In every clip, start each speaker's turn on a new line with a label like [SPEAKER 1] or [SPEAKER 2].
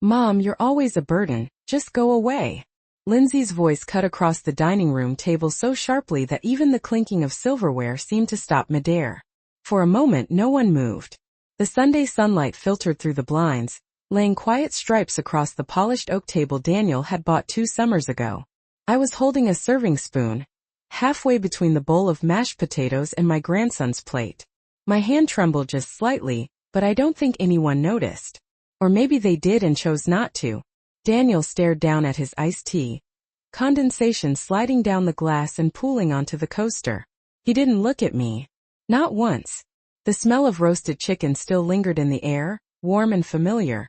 [SPEAKER 1] Mom, you're always a burden, just go away. Lindsay's voice cut across the dining room table so sharply that even the clinking of silverware seemed to stop midair. For a moment no one moved. The Sunday sunlight filtered through the blinds, laying quiet stripes across the polished oak table Daniel had bought 2 summers ago. I was holding a serving spoon, halfway between the bowl of mashed potatoes and my grandson's plate. My hand trembled just slightly, but I don't think anyone noticed. Or maybe they did and chose not to. Daniel stared down at his iced tea, condensation sliding down the glass and pooling onto the coaster. He didn't look at me. Not once. The smell of roasted chicken still lingered in the air, warm and familiar.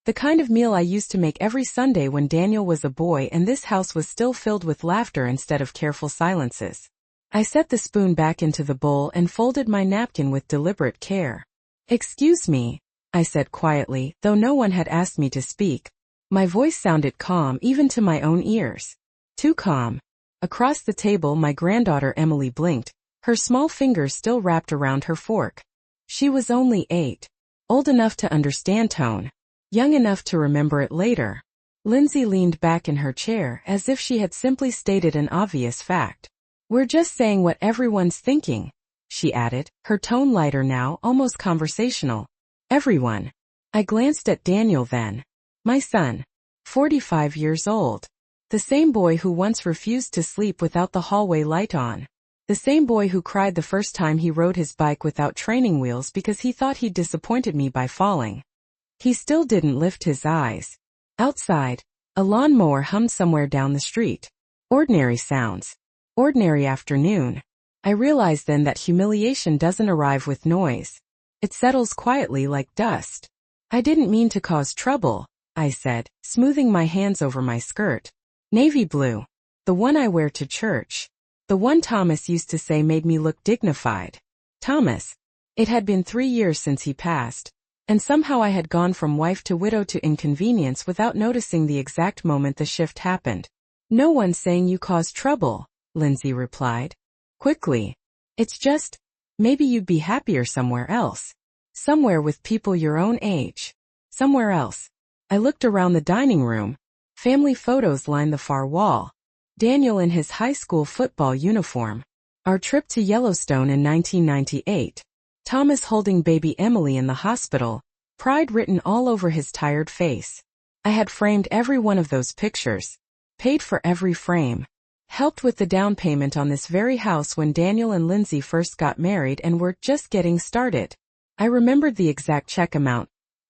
[SPEAKER 1] The kind of meal I used to make every Sunday when Daniel was a boy and this house was still filled with laughter instead of careful silences. I set the spoon back into the bowl and folded my napkin with deliberate care. "Excuse me," I said quietly, though no one had asked me to speak. My voice sounded calm even to my own ears. Too calm. Across the table my granddaughter Emily blinked, her small fingers still wrapped around her fork. She was only 8. Old enough to understand tone. Young enough to remember it later. Lindsay leaned back in her chair as if she had simply stated an obvious fact. "We're just saying what everyone's thinking," she added, her tone lighter now, almost conversational. "Everyone." I glanced at Daniel then. My son. 45 years old. The same boy who once refused to sleep without the hallway light on. The same boy who cried the first time he rode his bike without training wheels because he thought he'd disappointed me by falling. He still didn't lift his eyes. Outside, a lawnmower hummed somewhere down the street. Ordinary sounds. Ordinary afternoon. I realized then that humiliation doesn't arrive with noise. It settles quietly like dust. "I didn't mean to cause trouble," I said, smoothing my hands over my skirt. "Navy blue. The one I wear to church. The one Thomas used to say made me look dignified." Thomas. It had been 3 years since he passed. And somehow I had gone from wife to widow to inconvenience without noticing the exact moment the shift happened. "No one's saying you caused trouble," Lindsay replied. Quickly. "It's just, maybe you'd be happier somewhere else. Somewhere with people your own age. Somewhere else." I looked around the dining room. Family photos lined the far wall. Daniel in his high school football uniform. Our trip to Yellowstone in 1998. Thomas holding baby Emily in the hospital, pride written all over his tired face. I had framed every one of those pictures. Paid for every frame. Helped with the down payment on this very house when Daniel and Lindsay first got married and were just getting started. I remembered the exact check amount.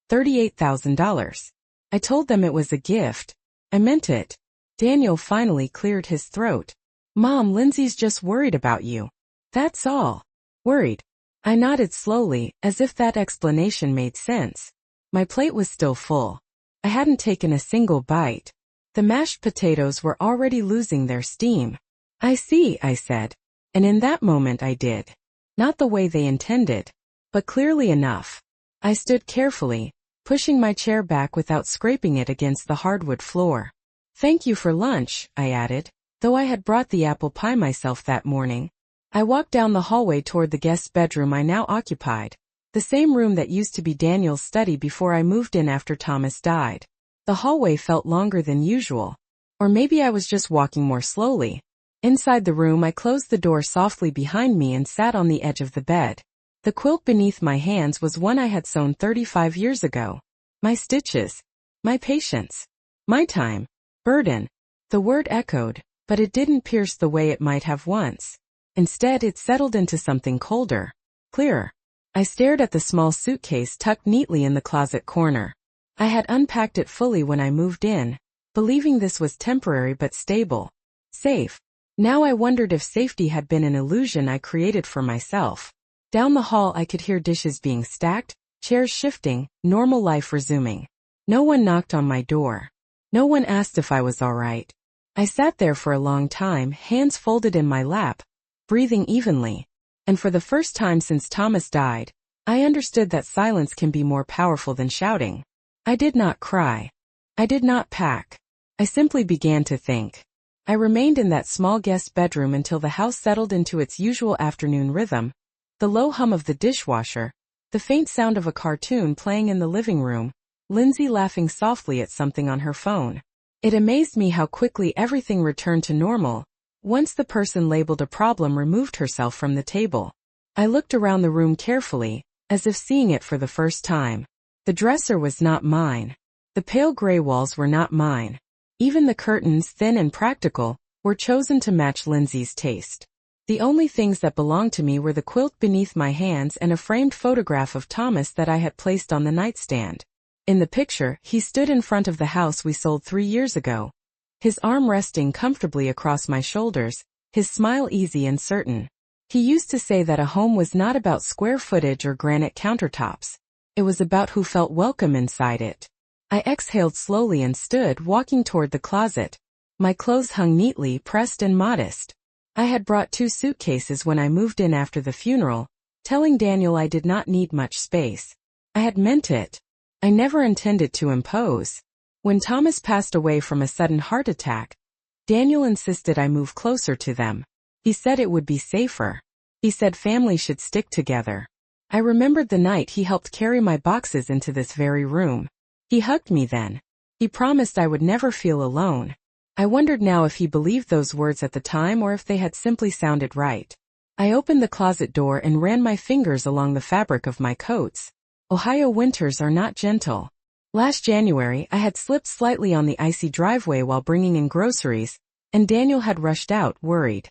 [SPEAKER 1] $38,000. I told them it was a gift. I meant it. Daniel finally cleared his throat. "Mom, Lindsay's just worried about you. That's all." "Worried?" I nodded slowly, as if that explanation made sense. My plate was still full. I hadn't taken a single bite. The mashed potatoes were already losing their steam. "I see," I said. And in that moment I did. Not the way they intended, but clearly enough. I stood carefully, pushing my chair back without scraping it against the hardwood floor. "Thank you for lunch," I added, though I had brought the apple pie myself that morning. I walked down the hallway toward the guest bedroom I now occupied, the same room that used to be Daniel's study before I moved in after Thomas died. The hallway felt longer than usual. Or maybe I was just walking more slowly. Inside the room I closed the door softly behind me and sat on the edge of the bed. The quilt beneath my hands was one I had sewn 35 years ago. My stitches. My patience. My time. Burden. The word echoed, but it didn't pierce the way it might have once. Instead, it settled into something colder, clearer. I stared at the small suitcase tucked neatly in the closet corner. I had unpacked it fully when I moved in, believing this was temporary but stable. Safe. Now I wondered if safety had been an illusion I created for myself. Down the hall I could hear dishes being stacked, chairs shifting, normal life resuming. No one knocked on my door. No one asked if I was all right. I sat there for a long time, hands folded in my lap, breathing evenly. And for the first time since Thomas died, I understood that silence can be more powerful than shouting. I did not cry. I did not pack. I simply began to think. I remained in that small guest bedroom until the house settled into its usual afternoon rhythm. The low hum of the dishwasher, the faint sound of a cartoon playing in the living room, Lindsay laughing softly at something on her phone. It amazed me how quickly everything returned to normal, once the person labeled a problem removed herself from the table. I looked around the room carefully, as if seeing it for the first time. The dresser was not mine. The pale gray walls were not mine. Even the curtains, thin and practical, were chosen to match Lindsay's taste. The only things that belonged to me were the quilt beneath my hands and a framed photograph of Thomas that I had placed on the nightstand. In the picture, he stood in front of the house we sold 3 years ago, his arm resting comfortably across my shoulders, his smile easy and certain. He used to say that a home was not about square footage or granite countertops. It was about who felt welcome inside it. I exhaled slowly and stood walking toward the closet. My clothes hung neatly pressed and modest. I had brought 2 suitcases when I moved in after the funeral, telling Daniel I did not need much space. I had meant it. I never intended to impose. When Thomas passed away from a sudden heart attack, Daniel insisted I move closer to them. He said it would be safer. He said family should stick together. I remembered the night he helped carry my boxes into this very room. He hugged me then. He promised I would never feel alone. I wondered now if he believed those words at the time or if they had simply sounded right. I opened the closet door and ran my fingers along the fabric of my coats. Ohio winters are not gentle. Last January, I had slipped slightly on the icy driveway while bringing in groceries, and Daniel had rushed out, worried.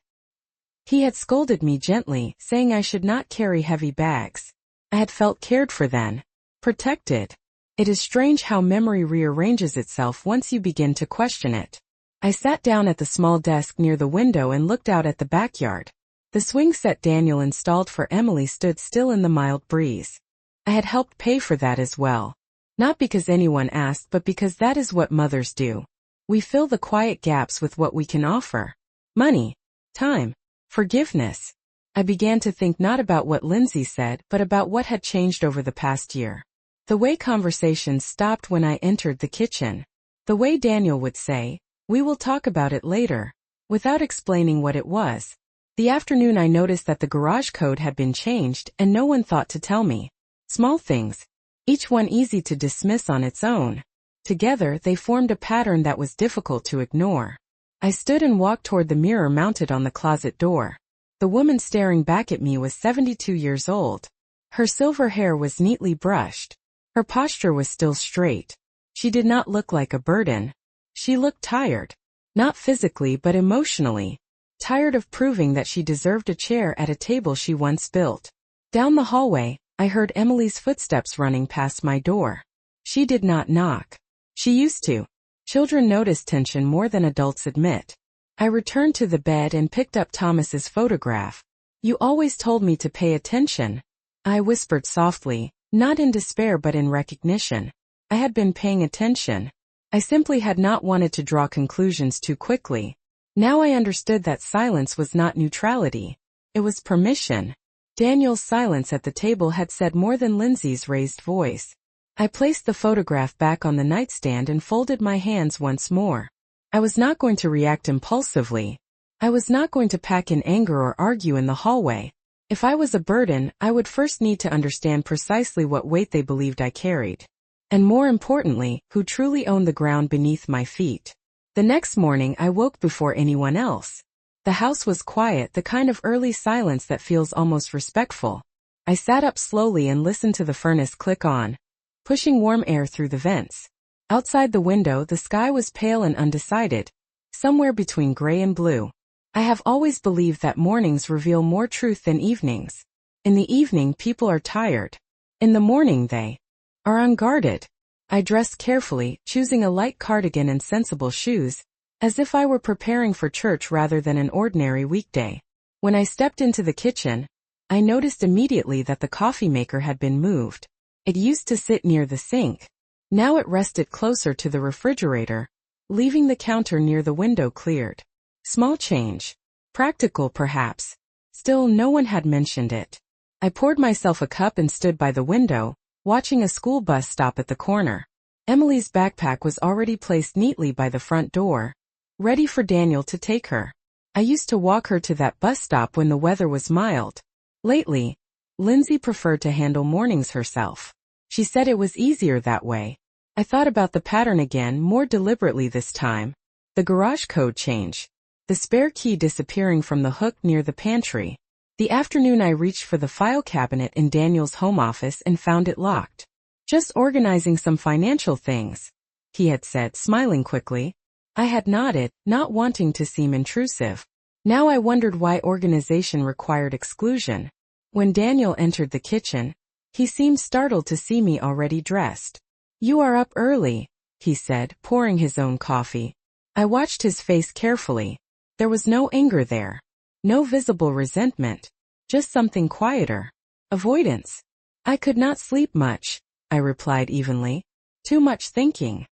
[SPEAKER 1] He had scolded me gently, saying I should not carry heavy bags. I had felt cared for then. Protected. It is strange how memory rearranges itself once you begin to question it. I sat down at the small desk near the window and looked out at the backyard. The swing set Daniel installed for Emily stood still in the mild breeze. I had helped pay for that as well. Not because anyone asked, but because that is what mothers do. We fill the quiet gaps with what we can offer. Money. Time. Forgiveness. I began to think not about what Lindsay said, but about what had changed over the past year. The way conversations stopped when I entered the kitchen. The way Daniel would say, "We will talk about it later," without explaining what it was. The afternoon I noticed that the garage code had been changed and no one thought to tell me. Small things, each one easy to dismiss on its own. Together they formed a pattern that was difficult to ignore. I stood and walked toward the mirror mounted on the closet door. The woman staring back at me was 72 years old. Her silver hair was neatly brushed. Her posture was still straight. She did not look like a burden. She looked tired. Not physically but emotionally. Tired of proving that she deserved a chair at a table she once built. Down the hallway, I heard Emily's footsteps running past my door. She did not knock. She used to. Children notice tension more than adults admit. I returned to the bed and picked up Thomas's photograph. "You always told me to pay attention," I whispered softly, not in despair but in recognition. I had been paying attention. I simply had not wanted to draw conclusions too quickly. Now I understood that silence was not neutrality. It was permission. Daniel's silence at the table had said more than Lindsay's raised voice. I placed the photograph back on the nightstand and folded my hands once more. I was not going to react impulsively. I was not going to pack in anger or argue in the hallway. If I was a burden, I would first need to understand precisely what weight they believed I carried. And more importantly, who truly owned the ground beneath my feet. The next morning I woke before anyone else. The house was quiet, the kind of early silence that feels almost respectful. I sat up slowly and listened to the furnace click on, pushing warm air through the vents. Outside the window the sky was pale and undecided, somewhere between gray and blue. I have always believed that mornings reveal more truth than evenings. In the evening people are tired. In the morning they are unguarded. I dressed carefully, choosing a light cardigan and sensible shoes, as if I were preparing for church rather than an ordinary weekday. When I stepped into the kitchen, I noticed immediately that the coffee maker had been moved. It used to sit near the sink. Now it rested closer to the refrigerator, leaving the counter near the window cleared. Small change. Practical perhaps. Still no one had mentioned it. I poured myself a cup and stood by the window, watching a school bus stop at the corner. Emily's backpack was already placed neatly by the front door, ready for Daniel to take her. I used to walk her to that bus stop when the weather was mild. Lately, Lindsay preferred to handle mornings herself. She said it was easier that way. I thought about the pattern again, more deliberately this time. The garage code change. The spare key disappearing from the hook near the pantry. The afternoon I reached for the file cabinet in Daniel's home office and found it locked. Just organizing some financial things, he had said, smiling quickly. I had nodded, not wanting to seem intrusive. Now I wondered why organization required exclusion. When Daniel entered the kitchen, he seemed startled to see me already dressed. You are up early, he said, pouring his own coffee. I watched his face carefully. There was no anger there. No visible resentment. Just something quieter. Avoidance. I could not sleep much, I replied evenly. Too much thinking.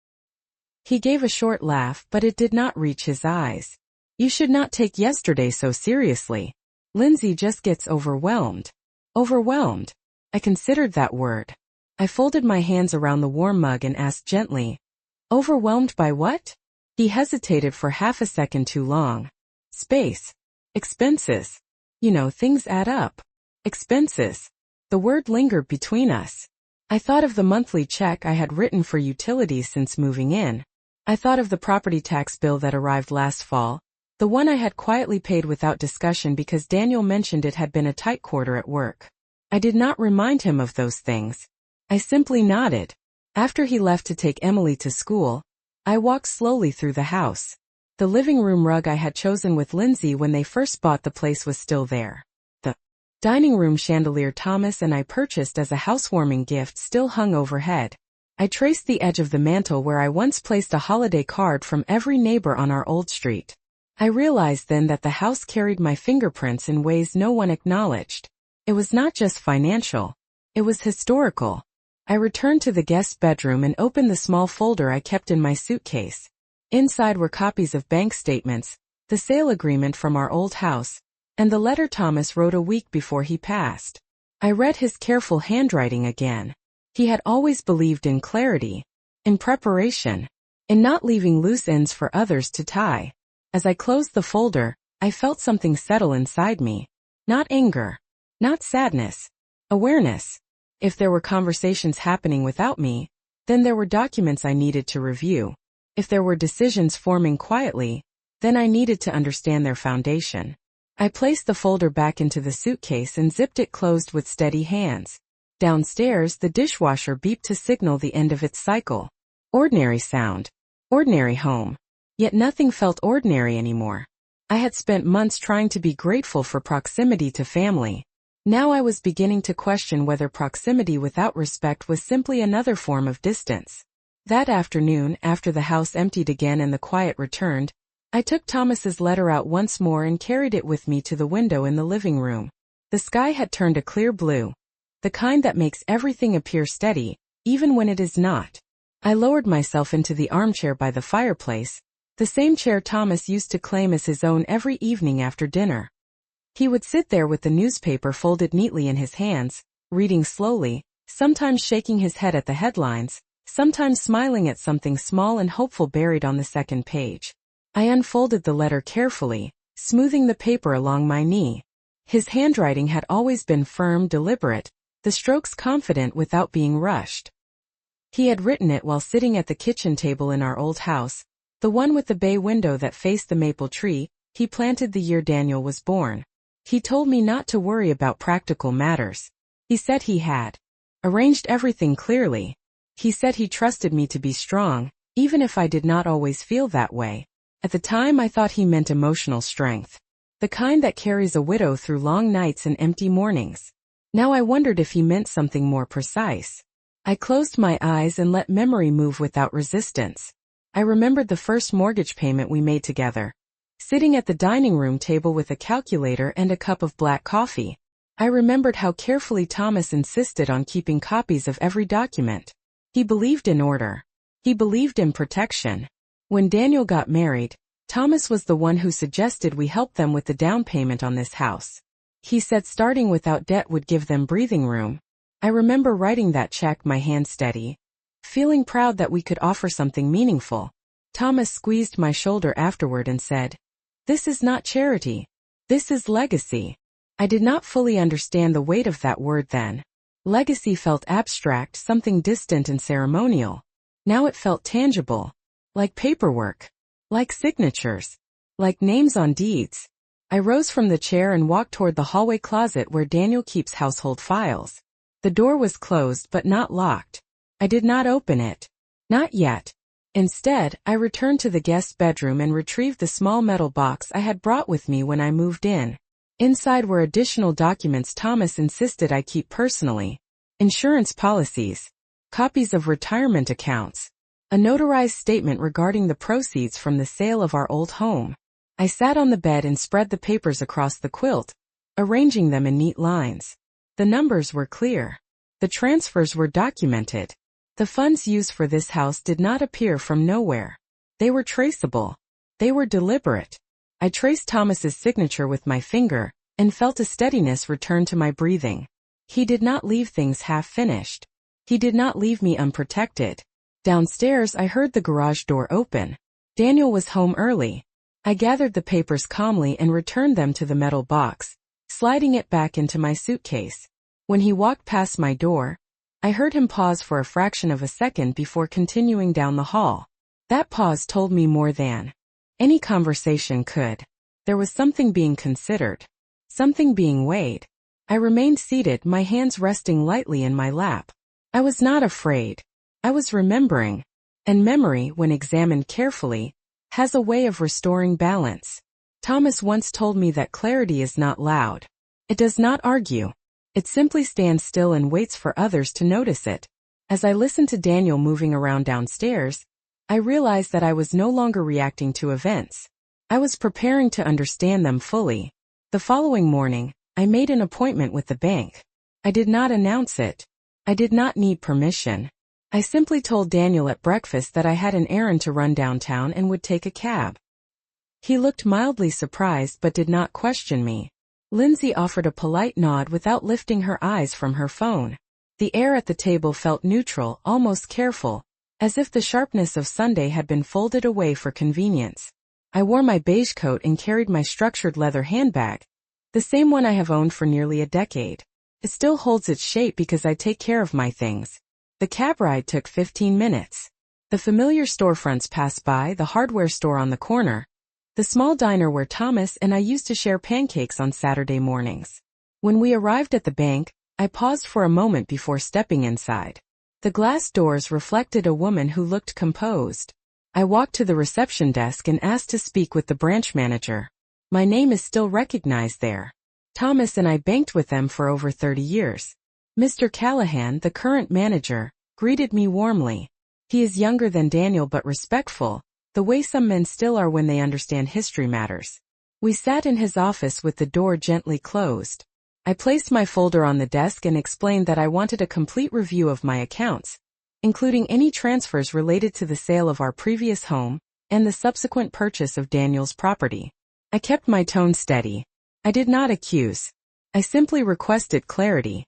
[SPEAKER 1] He gave a short laugh, but it did not reach his eyes. You should not take yesterday so seriously. Lindsay just gets overwhelmed. Overwhelmed. I considered that word. I folded my hands around the warm mug and asked gently, overwhelmed by what? He hesitated for half a second too long. Space. Expenses. You know, things add up. Expenses. The word lingered between us. I thought of the monthly check I had written for utilities since moving in. I thought of the property tax bill that arrived last fall, the one I had quietly paid without discussion because Daniel mentioned it had been a tight quarter at work. I did not remind him of those things. I simply nodded. After he left to take Emily to school, I walked slowly through the house. The living room rug I had chosen with Lindsay when they first bought the place was still there. The dining room chandelier Thomas and I purchased as a housewarming gift still hung overhead. I traced the edge of the mantel where I once placed a holiday card from every neighbor on our old street. I realized then that the house carried my fingerprints in ways no one acknowledged. It was not just financial. It was historical. I returned to the guest bedroom and opened the small folder I kept in my suitcase. Inside were copies of bank statements, the sale agreement from our old house, and the letter Thomas wrote a week before he passed. I read his careful handwriting again. He had always believed in clarity, in preparation, in not leaving loose ends for others to tie. As I closed the folder, I felt something settle inside me. Not anger. Not sadness. Awareness. If there were conversations happening without me, then there were documents I needed to review. If there were decisions forming quietly, then I needed to understand their foundation. I placed the folder back into the suitcase and zipped it closed with steady hands. Downstairs, the dishwasher beeped to signal the end of its cycle. Ordinary sound. Ordinary home. Yet nothing felt ordinary anymore. I had spent months trying to be grateful for proximity to family. Now I was beginning to question whether proximity without respect was simply another form of distance. That afternoon, after the house emptied again and the quiet returned, I took Thomas's letter out once more and carried it with me to the window in the living room. The sky had turned a clear blue. The kind that makes everything appear steady, even when it is not. I lowered myself into the armchair by the fireplace, the same chair Thomas used to claim as his own every evening after dinner. He would sit there with the newspaper folded neatly in his hands, reading slowly, sometimes shaking his head at the headlines, sometimes smiling at something small and hopeful buried on the second page. I unfolded the letter carefully, smoothing the paper along my knee. His handwriting had always been firm, deliberate, the strokes confident without being rushed. He had written it while sitting at the kitchen table in our old house, the one with the bay window that faced the maple tree he planted the year Daniel was born. He told me not to worry about practical matters. He said he had arranged everything clearly. He said he trusted me to be strong, even if I did not always feel that way. At the time I thought he meant emotional strength. The kind that carries a widow through long nights and empty mornings. Now I wondered if he meant something more precise. I closed my eyes and let memory move without resistance. I remembered the first mortgage payment we made together. Sitting at the dining room table with a calculator and a cup of black coffee. I remembered how carefully Thomas insisted on keeping copies of every document. He believed in order. He believed in protection. When Daniel got married, Thomas was the one who suggested we help them with the down payment on this house. He said starting without debt would give them breathing room. I remember writing that check, my hand steady, feeling proud that we could offer something meaningful. Thomas squeezed my shoulder afterward and said, "This is not charity. This is legacy." I did not fully understand the weight of that word then. Legacy felt abstract, something distant and ceremonial. Now it felt tangible. Like paperwork. Like signatures. Like names on deeds. I rose from the chair and walked toward the hallway closet where Daniel keeps household files. The door was closed but not locked. I did not open it. Not yet. Instead, I returned to the guest bedroom and retrieved the small metal box I had brought with me when I moved in. Inside were additional documents Thomas insisted I keep personally. Insurance policies. Copies of retirement accounts. A notarized statement regarding the proceeds from the sale of our old home. I sat on the bed and spread the papers across the quilt, arranging them in neat lines. The numbers were clear. The transfers were documented. The funds used for this house did not appear from nowhere. They were traceable. They were deliberate. I traced Thomas's signature with my finger, and felt a steadiness return to my breathing. He did not leave things half-finished. He did not leave me unprotected. Downstairs I heard the garage door open. Daniel was home early. I gathered the papers calmly and returned them to the metal box, sliding it back into my suitcase. When he walked past my door, I heard him pause for a fraction of a second before continuing down the hall. That pause told me more than any conversation could. There was something being considered. Something being weighed. I remained seated, my hands resting lightly in my lap. I was not afraid. I was remembering. And memory, when examined carefully, has a way of restoring balance. Thomas once told me that clarity is not loud. It does not argue. It simply stands still and waits for others to notice it. As I listened to Daniel moving around downstairs, I realized that I was no longer reacting to events. I was preparing to understand them fully. The following morning, I made an appointment with the bank. I did not announce it. I did not need permission. I simply told Daniel at breakfast that I had an errand to run downtown and would take a cab. He looked mildly surprised but did not question me. Lindsay offered a polite nod without lifting her eyes from her phone. The air at the table felt neutral, almost careful, as if the sharpness of Sunday had been folded away for convenience. I wore my beige coat and carried my structured leather handbag, the same one I have owned for nearly a decade. It still holds its shape because I take care of my things. The cab ride took 15 minutes. The familiar storefronts passed by, the hardware store on the corner, the small diner where Thomas and I used to share pancakes on Saturday mornings. When we arrived at the bank, I paused for a moment before stepping inside. The glass doors reflected a woman who looked composed. I walked to the reception desk and asked to speak with the branch manager. My name is still recognized there. Thomas and I banked with them for over 30 years. Mr. Callahan, the current manager, greeted me warmly. He is younger than Daniel but respectful, the way some men still are when they understand history matters. We sat in his office with the door gently closed. I placed my folder on the desk and explained that I wanted a complete review of my accounts, including any transfers related to the sale of our previous home and the subsequent purchase of Daniel's property. I kept my tone steady. I did not accuse. I simply requested clarity.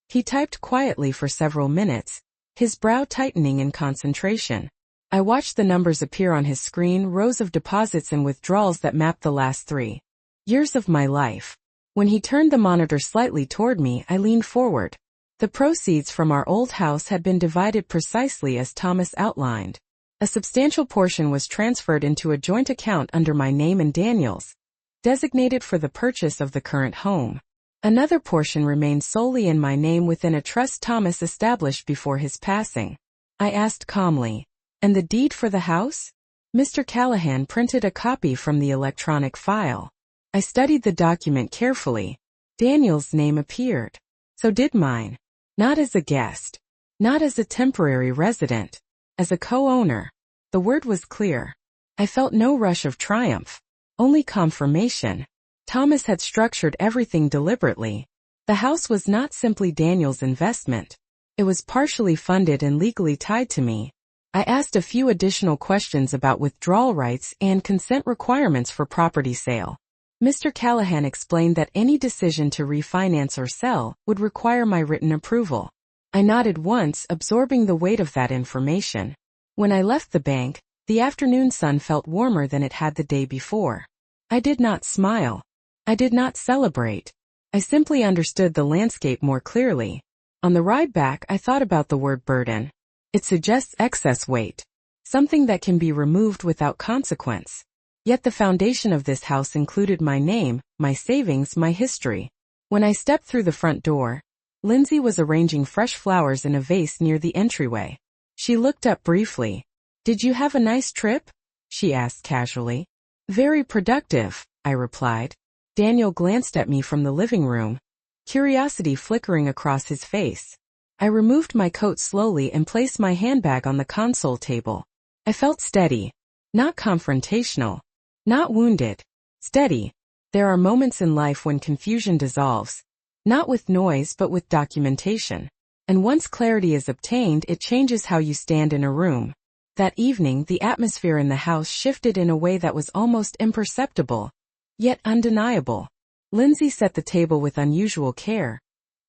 [SPEAKER 1] He typed quietly for several minutes, his brow tightening in concentration. I watched the numbers appear on his screen, rows of deposits and withdrawals that mapped the last 3 years of my life. When he turned the monitor slightly toward me, I leaned forward. The proceeds from our old house had been divided precisely as Thomas outlined. A substantial portion was transferred into a joint account under my name and Daniel's, designated for the purchase of the current home. Another portion remained solely in my name within a trust Thomas established before his passing. I asked calmly, "And the deed for the house?" Mr. Callahan printed a copy from the electronic file. I studied the document carefully. Daniel's name appeared. So did mine. Not as a guest. Not as a temporary resident. As a co-owner. The word was clear. I felt no rush of triumph. Only confirmation. Thomas had structured everything deliberately. The house was not simply Daniel's investment. It was partially funded and legally tied to me. I asked a few additional questions about withdrawal rights and consent requirements for property sale. Mr. Callahan explained that any decision to refinance or sell would require my written approval. I nodded once, absorbing the weight of that information. When I left the bank, the afternoon sun felt warmer than it had the day before. I did not smile. I did not celebrate. I simply understood the landscape more clearly. On the ride back, I thought about the word burden. It suggests excess weight, something that can be removed without consequence. Yet the foundation of this house included my name, my savings, my history. When I stepped through the front door, Lindsay was arranging fresh flowers in a vase near the entryway. She looked up briefly. "Did you have a nice trip?" she asked casually. "Very productive," I replied. Daniel glanced at me from the living room, curiosity flickering across his face. I removed my coat slowly and placed my handbag on the console table. I felt steady, not confrontational, not wounded, steady. There are moments in life when confusion dissolves, not with noise but with documentation. And once clarity is obtained, it changes how you stand in a room. That evening, the atmosphere in the house shifted in a way that was almost imperceptible, yet undeniable. Lindsay set the table with unusual care,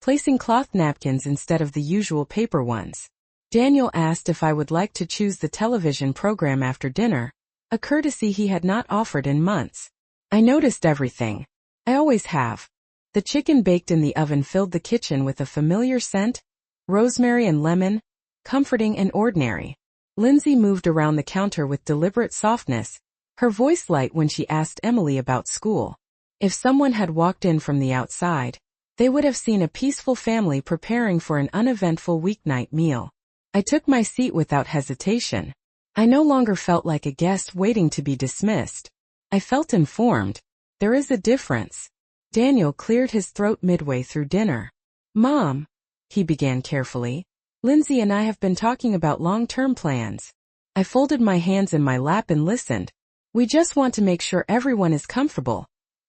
[SPEAKER 1] placing cloth napkins instead of the usual paper ones. Daniel asked if I would like to choose the television program after dinner, a courtesy he had not offered in months. I noticed everything. I always have. The chicken baked in the oven filled the kitchen with a familiar scent, rosemary and lemon, comforting and ordinary. Lindsay moved around the counter with deliberate softness, her voice light when she asked Emily about school. If someone had walked in from the outside, they would have seen a peaceful family preparing for an uneventful weeknight meal. I took my seat without hesitation. I no longer felt like a guest waiting to be dismissed. I felt informed. There is a difference. Daniel cleared his throat midway through dinner. "Mom," he began carefully, "Lindsay and I have been talking about long-term plans." I folded my hands in my lap and listened. "We just want to make sure everyone is comfortable,"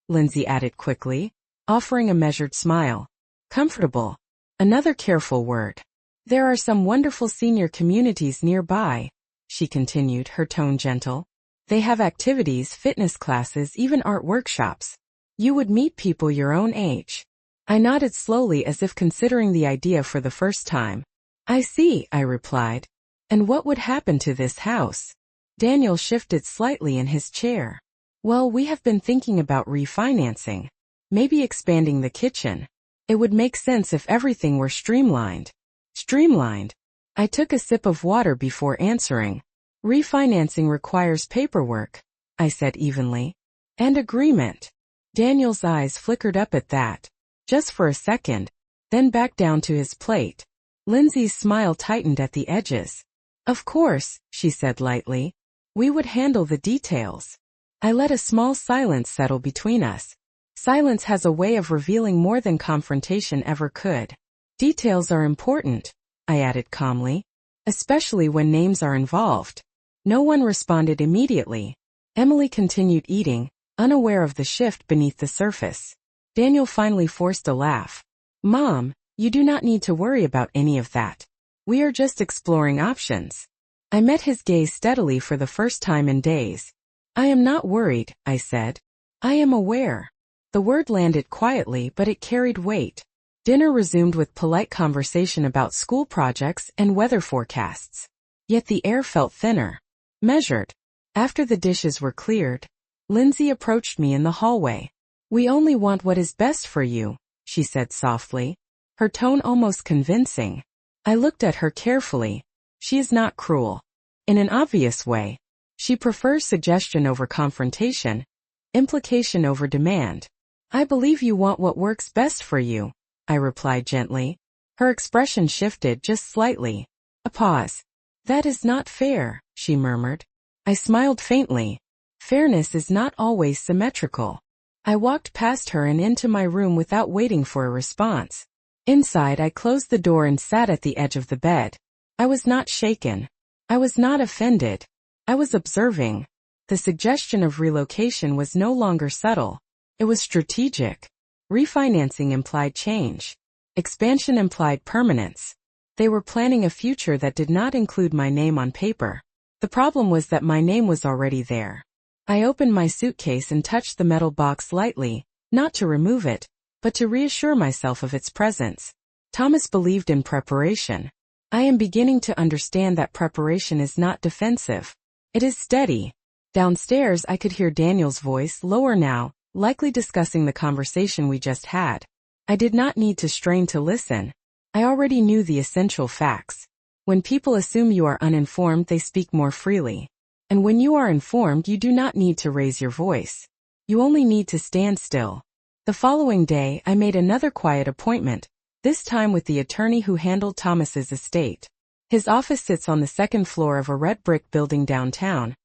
[SPEAKER 1] Lindsay added quickly, offering a measured smile. Comfortable. Another careful word. "There are some wonderful senior communities nearby," she continued, her tone gentle. "They have activities, fitness classes, even art workshops. You would meet people your own age." I nodded slowly as if considering the idea for the first time. "I see," I replied. "And what would happen to this house?" Daniel shifted slightly in his chair. "Well, we have been thinking about refinancing. Maybe expanding the kitchen. It would make sense if everything were streamlined." Streamlined? I took a sip of water before answering. "Refinancing requires paperwork," I said evenly. "And agreement." Daniel's eyes flickered up at that, just for a second, then back down to his plate. Lindsay's smile tightened at the edges. "Of course," she said lightly. "We would handle the details." I let a small silence settle between us. Silence has a way of revealing more than confrontation ever could. "Details are important," I added calmly, "especially when names are involved." No one responded immediately. Emily continued eating, unaware of the shift beneath the surface. Daniel finally forced a laugh. "Mom, you do not need to worry about any of that. We are just exploring options." I met his gaze steadily for the first time in days. "I am not worried," I said. "I am aware." The word landed quietly, but it carried weight. Dinner resumed with polite conversation about school projects and weather forecasts. Yet the air felt thinner, measured. After the dishes were cleared, Lindsay approached me in the hallway. "We only want what is best for you," she said softly, her tone almost convincing. I looked at her carefully. She is not cruel. In an obvious way. She prefers suggestion over confrontation, implication over demand. "I believe you want what works best for you," I replied gently. Her expression shifted just slightly. A pause. "That is not fair," she murmured. I smiled faintly. Fairness is not always symmetrical. I walked past her and into my room without waiting for a response. Inside, I closed the door and sat at the edge of the bed. I was not shaken. I was not offended. I was observing. The suggestion of relocation was no longer subtle. It was strategic. Refinancing implied change. Expansion implied permanence. They were planning a future that did not include my name on paper. The problem was that my name was already there. I opened my suitcase and touched the metal box lightly, not to remove it, but to reassure myself of its presence. Thomas believed in preparation. I am beginning to understand that preparation is not defensive. It is steady. Downstairs, I could hear Daniel's voice, lower now, likely discussing the conversation we just had. I did not need to strain to listen. I already knew the essential facts. When people assume you are uninformed, they speak more freely. And when you are informed, you do not need to raise your voice. You only need to stand still. The following day, I made another quiet appointment, this time with the attorney who handled Thomas's estate. His office sits on the second floor of a red brick building downtown,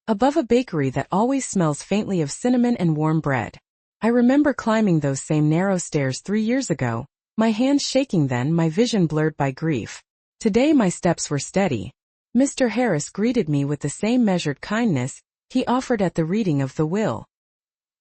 [SPEAKER 1] above a bakery that always smells faintly of cinnamon and warm bread. I remember climbing those same narrow stairs 3 years ago, my hands shaking then, my vision blurred by grief. Today my steps were steady. Mr. Harris greeted me with the same measured kindness he offered at the reading of the will.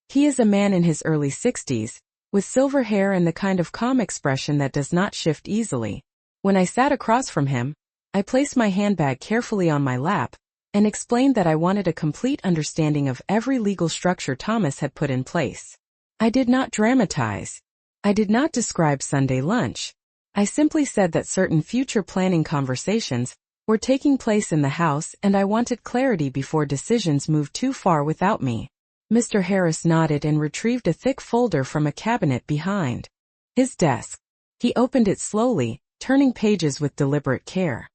[SPEAKER 1] He is a man in his early 60s, with silver hair and the kind of calm expression that does not shift easily. When I sat across from him, I placed my handbag carefully on my lap and explained that I wanted a complete understanding of every legal structure Thomas had put in place. I did not dramatize. I did not describe Sunday lunch. I simply said that certain future planning conversations were taking place in the house and I wanted clarity before decisions moved too far without me. Mr. Harris nodded and retrieved a thick folder from a cabinet behind his desk. He opened it slowly, turning pages with deliberate care.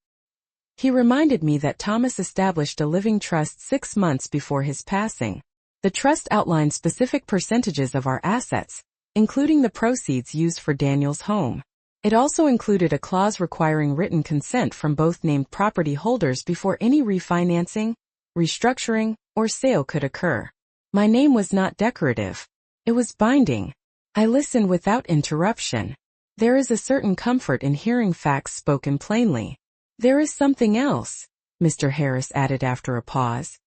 [SPEAKER 1] He reminded me that Thomas established a living trust 6 months before his passing. The trust outlined specific percentages of our assets, including the proceeds used for Daniel's home. It also included a clause requiring written consent from both named property holders before any refinancing, restructuring, or sale could occur. My name was not decorative. It was binding. I listened without interruption. There is a certain comfort in hearing facts spoken plainly. There is something else, Mr. Harris added after a pause.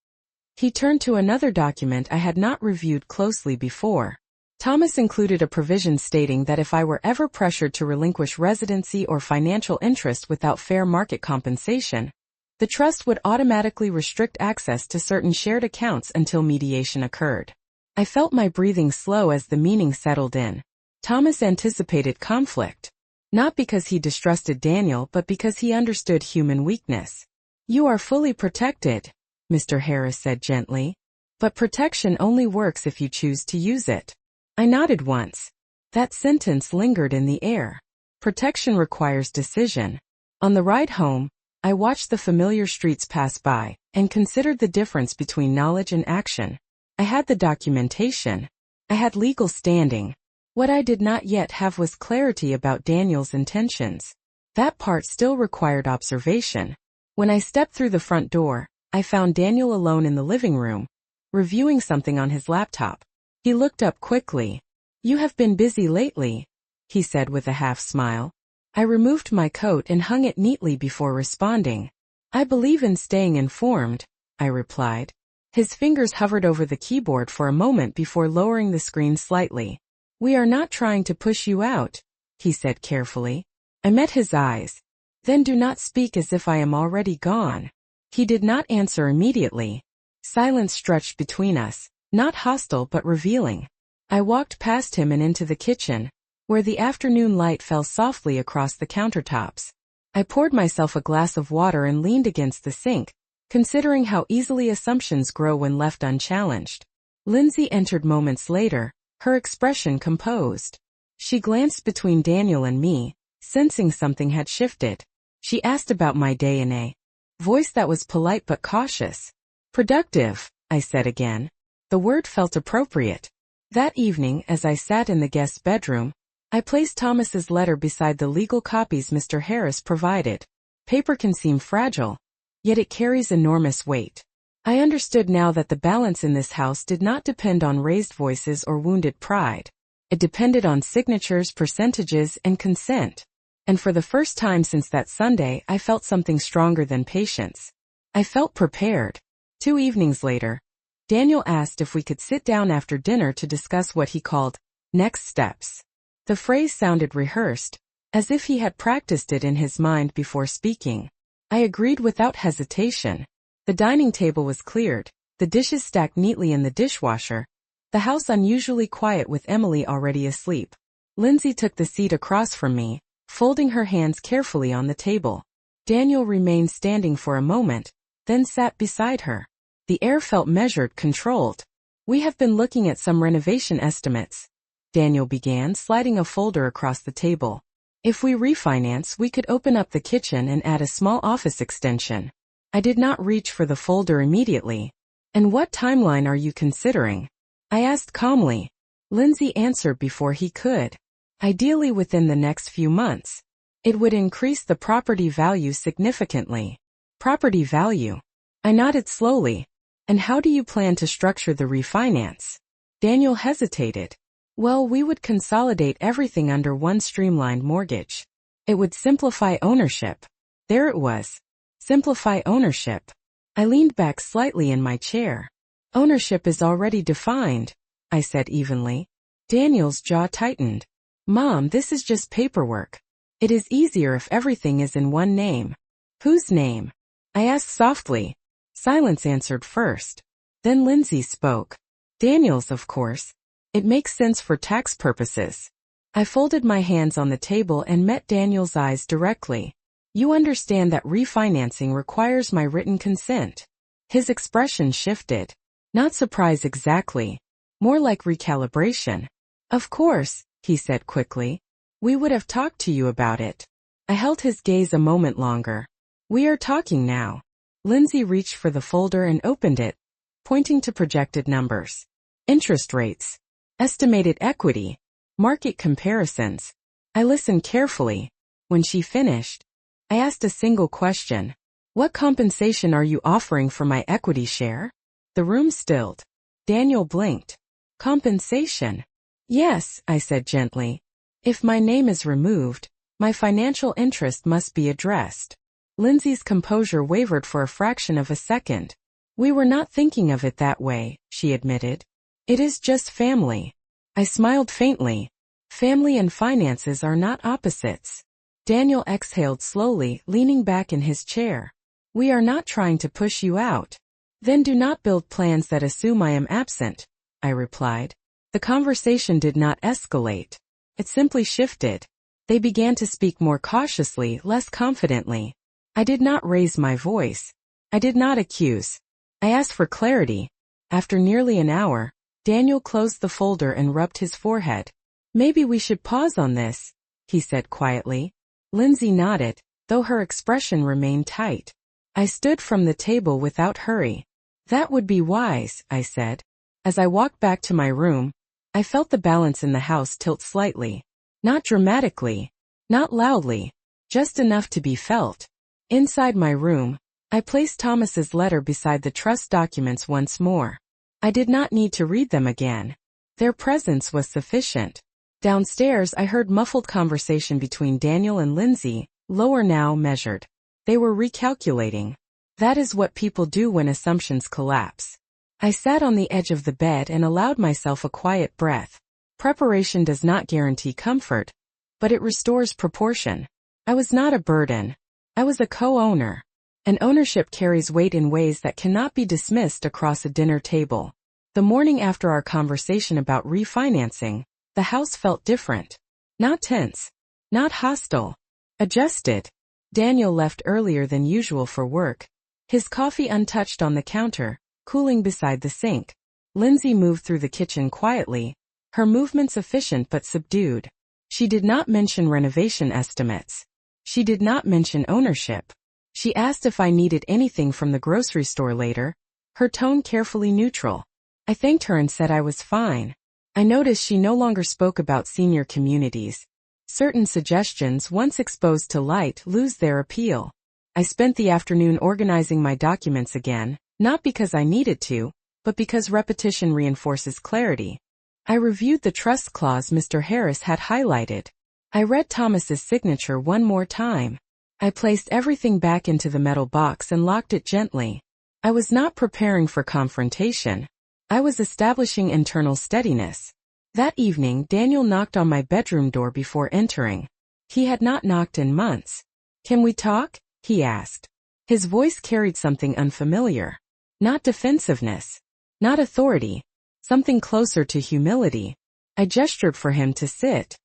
[SPEAKER 1] He turned to another document I had not reviewed closely before. Thomas included a provision stating that if I were ever pressured to relinquish residency or financial interest without fair market compensation, the trust would automatically restrict access to certain shared accounts until mediation occurred. I felt my breathing slow as the meaning settled in. Thomas anticipated conflict. Not because he distrusted Daniel, but because he understood human weakness. You are fully protected, Mr. Harris said gently. But protection only works if you choose to use it. I nodded once. That sentence lingered in the air. Protection requires decision. On the ride home, I watched the familiar streets pass by and considered the difference between knowledge and action. I had the documentation. I had legal standing. What I did not yet have was clarity about Daniel's intentions. That part still required observation. When I stepped through the front door, I found Daniel alone in the living room, reviewing something on his laptop. He looked up quickly. "You have been busy lately," he said with a half smile. I removed my coat and hung it neatly before responding. "I believe in staying informed," I replied. His fingers hovered over the keyboard for a moment before lowering the screen slightly. "We are not trying to push you out," he said carefully. I met his eyes. "Then do not speak as if I am already gone." He did not answer immediately. Silence stretched between us, not hostile but revealing. I walked past him and into the kitchen, where the afternoon light fell softly across the countertops. I poured myself a glass of water and leaned against the sink, considering how easily assumptions grow when left unchallenged. Lindsay entered moments later, her expression composed. She glanced between Daniel and me, sensing something had shifted. She asked about my day in a voice that was polite but cautious. "Productive," I said again. The word felt appropriate. That evening, as I sat in the guest's bedroom, I placed Thomas's letter beside the legal copies Mr. Harris provided. Paper can seem fragile, yet it carries enormous weight. I understood now that the balance in this house did not depend on raised voices or wounded pride. It depended on signatures, percentages, and consent. And for the first time since that Sunday, I felt something stronger than patience. I felt prepared. 2 evenings later, Daniel asked if we could sit down after dinner to discuss what he called next steps. The phrase sounded rehearsed, as if he had practiced it in his mind before speaking. I agreed without hesitation. The dining table was cleared, the dishes stacked neatly in the dishwasher, the house unusually quiet with Emily already asleep. Lindsay took the seat across from me, folding her hands carefully on the table. Daniel remained standing for a moment, then sat beside her. The air felt measured, controlled. "We have been looking at some renovation estimates," Daniel began, sliding a folder across the table. If we refinance, we could open up the kitchen and add a small office extension. I did not reach for the folder immediately. And what timeline are you considering? I asked calmly. Lindsay answered before he could. Ideally within the next few months. It would increase the property value significantly. Property value? I nodded slowly. And how do you plan to structure the refinance? Daniel hesitated. Well, we would consolidate everything under one streamlined mortgage. It would simplify ownership. There it was. Simplify ownership. I leaned back slightly in my chair. Ownership is already defined, I said evenly. Daniel's jaw tightened. Mom, this is just paperwork. It is easier if everything is in one name. Whose name? I asked softly. Silence answered first. Then Lindsay spoke. Daniel's, of course. It makes sense for tax purposes. I folded my hands on the table and met Daniel's eyes directly. You understand that refinancing requires my written consent. His expression shifted. Not surprise exactly. More like recalibration. Of course, he said quickly. We would have talked to you about it. I held his gaze a moment longer. We are talking now. Lindsay reached for the folder and opened it, pointing to projected numbers. Interest rates. Estimated equity. Market comparisons. I listened carefully. When she finished, I asked a single question. What compensation are you offering for my equity share? The room stilled. Daniel blinked. Compensation? Yes, I said gently. If my name is removed, my financial interest must be addressed. Lindsay's composure wavered for a fraction of a second. We were not thinking of it that way, she admitted. It is just family. I smiled faintly. Family and finances are not opposites. Daniel exhaled slowly, leaning back in his chair. We are not trying to push you out. Then do not build plans that assume I am absent, I replied. The conversation did not escalate. It simply shifted. They began to speak more cautiously, less confidently. I did not raise my voice. I did not accuse. I asked for clarity. After nearly an hour, Daniel closed the folder and rubbed his forehead. Maybe we should pause on this, he said quietly. Lindsay nodded, though her expression remained tight. I stood from the table without hurry. That would be wise, I said. As I walked back to my room, I felt the balance in the house tilt slightly. Not dramatically, not loudly, just enough to be felt. Inside my room, I placed Thomas's letter beside the trust documents once more. I did not need to read them again. Their presence was sufficient. Downstairs I heard muffled conversation between Daniel and Lindsay, lower now measured. They were recalculating. That is what people do when assumptions collapse. I sat on the edge of the bed and allowed myself a quiet breath. Preparation does not guarantee comfort, but it restores proportion. I was not a burden. I was a co-owner. And ownership carries weight in ways that cannot be dismissed across a dinner table. The morning after our conversation about refinancing, the house felt different. Not tense. Not hostile. Adjusted. Daniel left earlier than usual for work. His coffee untouched on the counter, cooling beside the sink. Lindsay moved through the kitchen quietly, her movements efficient but subdued. She did not mention renovation estimates. She did not mention ownership. She asked if I needed anything from the grocery store later, her tone carefully neutral. I thanked her and said I was fine. I noticed she no longer spoke about senior communities. Certain suggestions, once exposed to light, lose their appeal. I spent the afternoon organizing my documents again, not because I needed to, but because repetition reinforces clarity. I reviewed the trust clause Mr. Harris had highlighted. I read Thomas's signature one more time. I placed everything back into the metal box and locked it gently. I was not preparing for confrontation. I was establishing internal steadiness. That evening, Daniel knocked on my bedroom door before entering. He had not knocked in months. Can we talk? He asked. His voice carried something unfamiliar. Not defensiveness. Not authority. Something closer to humility. I gestured for him to sit.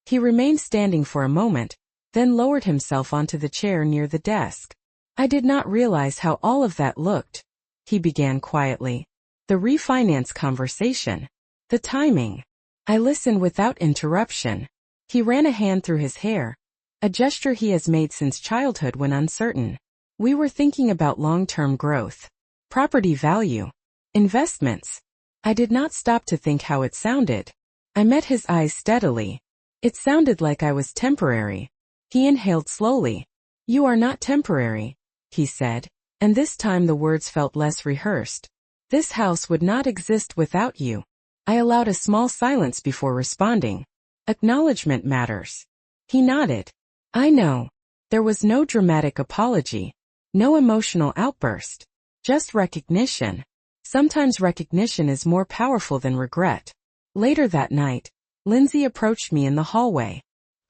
[SPEAKER 1] He remained standing for a moment, then lowered himself onto the chair near the desk. I did not realize how all of that looked. He began quietly. The refinance conversation. The timing. I listened without interruption. He ran a hand through his hair, a gesture he has made since childhood when uncertain. We were thinking about long-term growth, property value, investments. I did not stop to think how it sounded. I met his eyes steadily. It sounded like I was temporary. He inhaled slowly. You are not temporary, he said, and this time the words felt less rehearsed. This house would not exist without you. I allowed a small silence before responding. Acknowledgement matters. He nodded. I know. There was no dramatic apology. No emotional outburst. Just recognition. Sometimes recognition is more powerful than regret. Later that night, Lindsay approached me in the hallway.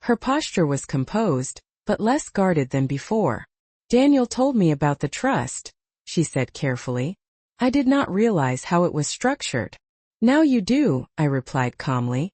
[SPEAKER 1] Her posture was composed, but less guarded than before. Daniel told me about the trust, she said carefully. I did not realize how it was structured. Now you do, I replied calmly.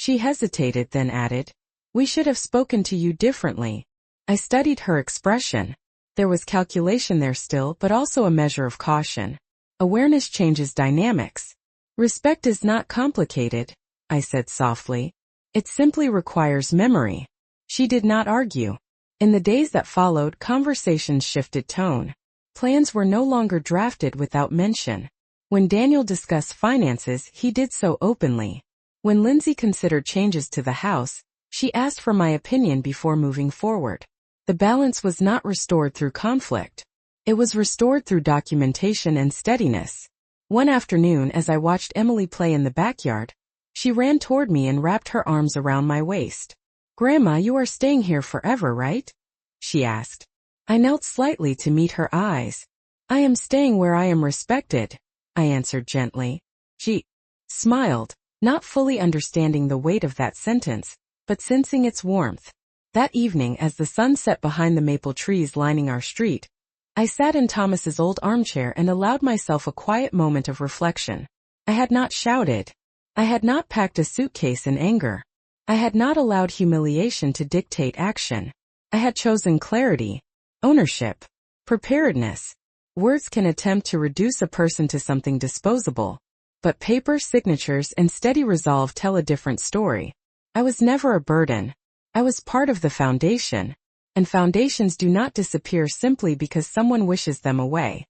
[SPEAKER 1] She hesitated, then added, we should have spoken to you differently. I studied her expression. There was calculation there still, but also a measure of caution. Awareness changes dynamics. Respect is not complicated, I said softly. It simply requires memory. She did not argue. In the days that followed, conversations shifted tone. Plans were no longer drafted without mention. When Daniel discussed finances, he did so openly. When Lindsay considered changes to the house, she asked for my opinion before moving forward. The balance was not restored through conflict. It was restored through documentation and steadiness. One afternoon, as I watched Emily play in the backyard, she ran toward me and wrapped her arms around my waist. Grandma, you are staying here forever, right? She asked. I knelt slightly to meet her eyes. I am staying where I am respected, I answered gently. She smiled, not fully understanding the weight of that sentence, but sensing its warmth. That evening, as the sun set behind the maple trees lining our street, I sat in Thomas's old armchair and allowed myself a quiet moment of reflection. I had not shouted. I had not packed a suitcase in anger. I had not allowed humiliation to dictate action. I had chosen clarity, ownership, preparedness. Words can attempt to reduce a person to something disposable, but paper, signatures, and steady resolve tell a different story. I was never a burden. I was part of the foundation, and foundations do not disappear simply because someone wishes them away.